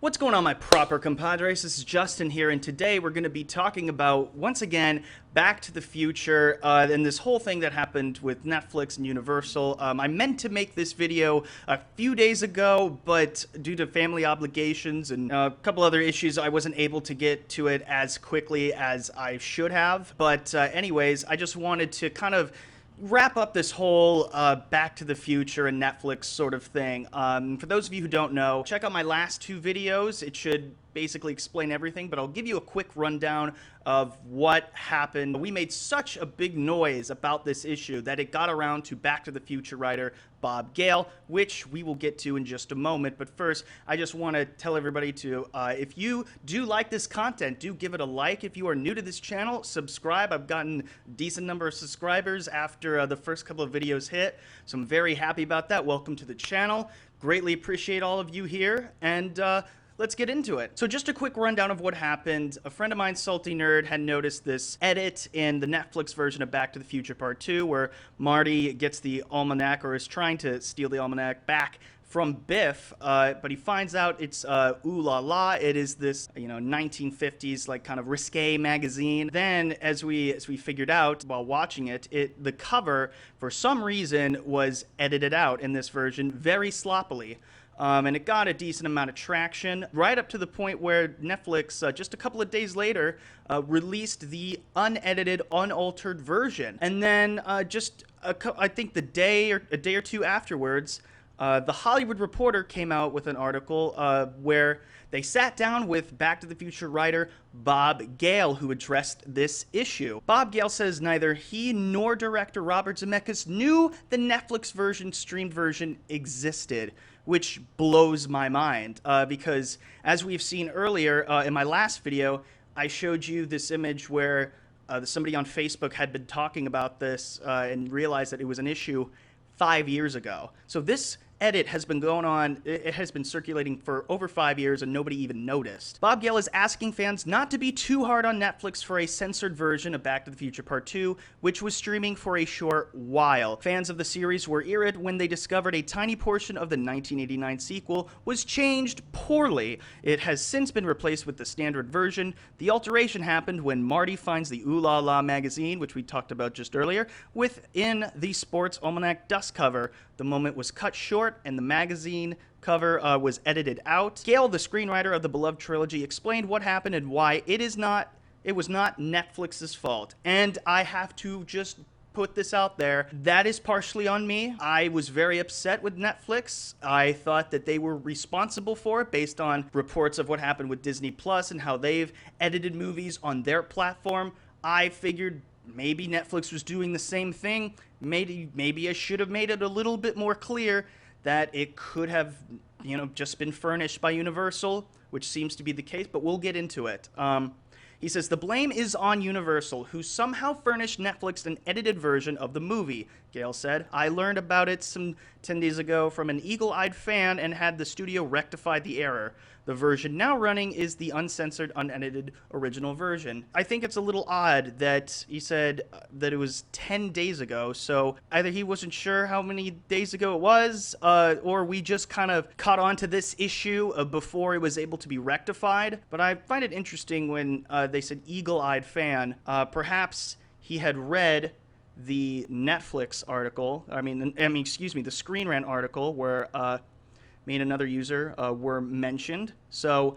What's going on, my proper compadres? This is Justin here, and today we're going to be talking about, once again, Back to the Future, and this whole thing that happened with Netflix and Universal. I meant to make this video a few days ago, but due to family obligations and a couple other issues, I wasn't able to get to it as quickly as I should have. But anyways, I just wanted to kind of wrap up this whole Back to the Future and Netflix sort of thing. For those of you who don't know, check out my last two videos. It should basically explain everything, but I'll give you a quick rundown of what happened. We made such a big noise about this issue that it got around to Back to the Future writer Bob Gale, which we will get to in just a moment. But first, I just want to tell everybody to, if you do like this content, do give it a like. If you are new to this channel, subscribe. I've gotten a decent number of subscribers after the first couple of videos hit, so I'm very happy about that. Welcome to the channel. Greatly appreciate all of you here, and let's get into it. So just a quick rundown of what happened. A friend of mine, Salty Nerd, had noticed this edit in the Netflix version of Back to the Future Part 2 where Marty gets the almanac, or is trying to steal the almanac back from Biff, but he finds out it's Ooh La La. It is this, 1950s like kind of risque magazine. Then, as we figured out while watching it, the cover for some reason was edited out in this version very sloppily. And it got a decent amount of traction, right up to the point where Netflix, just a couple of days later, released the unedited, unaltered version. And then I think a day or two afterwards, The Hollywood Reporter came out with an article where they sat down with Back to the Future writer Bob Gale, who addressed this issue. Bob Gale says neither he nor director Robert Zemeckis knew the Netflix version, streamed version, existed, which blows my mind, because as we've seen earlier in my last video, I showed you this image where somebody on Facebook had been talking about this and realized that it was an issue 5 years ago. So this edit has been going on, it has been circulating for over 5 years and nobody even noticed. Bob Gale is asking fans not to be too hard on Netflix for a censored version of Back to the Future Part 2, which was streaming for a short while. Fans of the series were irritated when they discovered a tiny portion of the 1989 sequel was changed poorly. It has since been replaced with the standard version. The alteration happened when Marty finds the Ooh La La magazine, which we talked about just earlier, within the Sports Almanac dust cover. The moment was cut short and the magazine cover was edited out. Gale, the screenwriter of the beloved trilogy, explained what happened and why it was not Netflix's fault. And I have to just put this out there. That is partially on me. I was very upset with Netflix. I thought that they were responsible for it based on reports of what happened with Disney Plus and how they've edited movies on their platform. I figured maybe Netflix was doing the same thing. Maybe I should have made it a little bit more clear that it could have, just been furnished by Universal, which seems to be the case, but we'll get into it. He says, the blame is on Universal, who somehow furnished Netflix an edited version of the movie, Gale said. I learned about it some 10 days ago from an eagle-eyed fan and had the studio rectify the error. The version now running is the uncensored, unedited original version. I think it's a little odd that he said that it was 10 days ago, so either he wasn't sure how many days ago it was, or we just kind of caught on to this issue before it was able to be rectified. But I find it interesting when they said eagle-eyed fan. Perhaps he had read the Netflix article, the Screen Rant article where me and another user were mentioned. So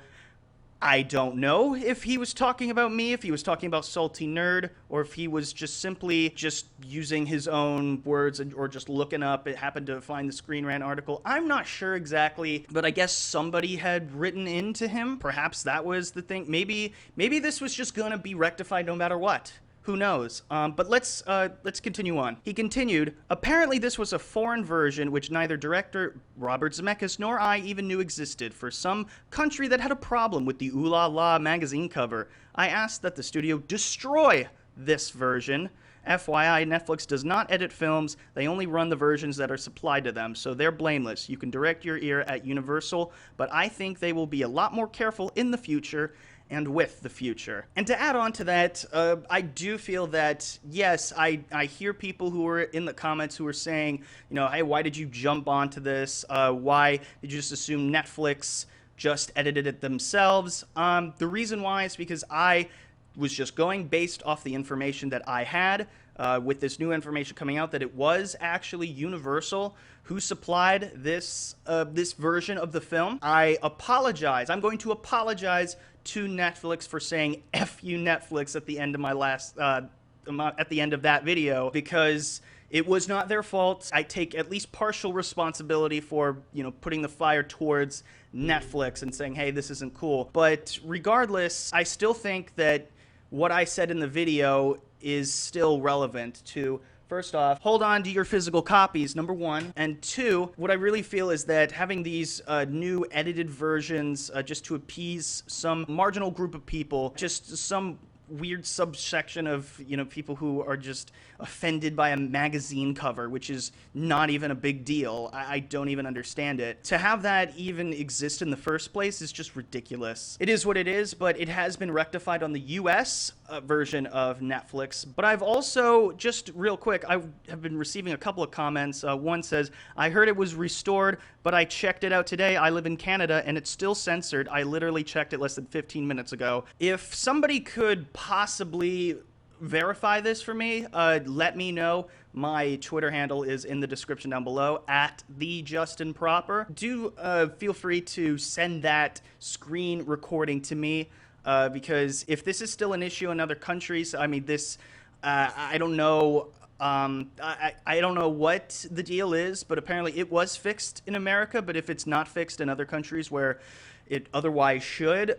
I don't know if he was talking about me, if he was talking about Salty Nerd, or if he was just simply using his own words or just looking up. It happened to find the Screen Rant article. I'm not sure exactly, but I guess somebody had written into him. Perhaps that was the thing. Maybe this was just gonna be rectified no matter what. Who knows? But let's continue on. He continued, apparently this was a foreign version which neither director Robert Zemeckis nor I even knew existed for some country that had a problem with the Ooh La La magazine cover. I asked that the studio destroy this version. FYI, Netflix does not edit films. They only run the versions that are supplied to them, so they're blameless. You can direct your ear at Universal, but I think they will be a lot more careful in the future and with the future. And to add on to that, I do feel that, yes, I hear people who are in the comments who are saying, hey, why did you jump onto this? Why did you just assume Netflix just edited it themselves. The reason why is because I was just going based off the information that I had. With this new information coming out that it was actually Universal who supplied this this version of the film. I apologize. I'm going to apologize to Netflix for saying "F you, Netflix" at the end of my last at the end of that video, because it was not their fault. I take at least partial responsibility for, putting the fire towards Netflix and saying, hey, this isn't cool. But regardless, I still think that what I said in the video is still relevant to, first off, hold on to your physical copies, number one. And two, what I really feel is that having these new edited versions just to appease some marginal group of people, just some weird subsection of, people who are just offended by a magazine cover, which is not even a big deal. I don't even understand it. To have that even exist in the first place is just ridiculous. It is what it is, but it has been rectified on the US version of Netflix. But I've also, just real quick, I have been receiving a couple of comments. One says, I heard it was restored, but I checked it out today. I live in Canada and it's still censored. I literally checked it less than 15 minutes ago. If somebody could possibly verify this for me, let me know. My Twitter handle is in the description down below, @TheJustinProper. Do feel free to send that screen recording to me, because if this is still an issue in other countries, I mean, this, I don't know. I don't know what the deal is, but apparently it was fixed in America. But if it's not fixed in other countries where it otherwise should,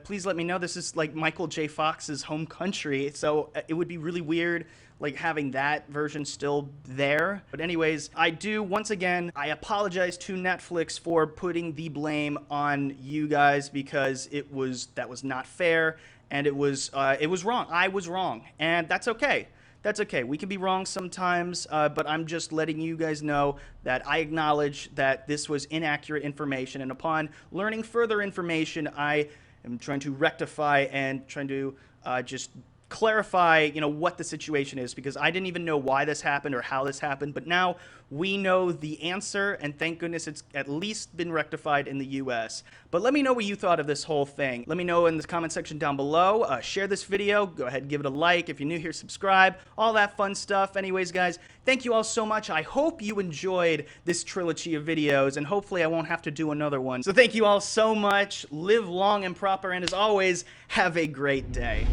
please let me know. This is like Michael J. Fox's home country, so it would be really weird like having that version still there. But anyways, once again, I apologize to Netflix for putting the blame on you guys, because that was not fair, and it was wrong. I was wrong, and that's okay. That's okay. We can be wrong sometimes, but I'm just letting you guys know that I acknowledge that this was inaccurate information, and upon learning further information, I am trying to rectify and trying to just clarify, what the situation is, because I didn't even know why this happened or how this happened, but now we know the answer, and thank goodness it's at least been rectified in the US. But let me know what you thought of this whole thing. Let me know in the comment section down below. Share this video. Go ahead and give it a like. If you're new here, subscribe. All that fun stuff. Anyways, guys, thank you all so much. I hope you enjoyed this trilogy of videos, and hopefully I won't have to do another one. So thank you all so much. Live long and proper, and as always, have a great day.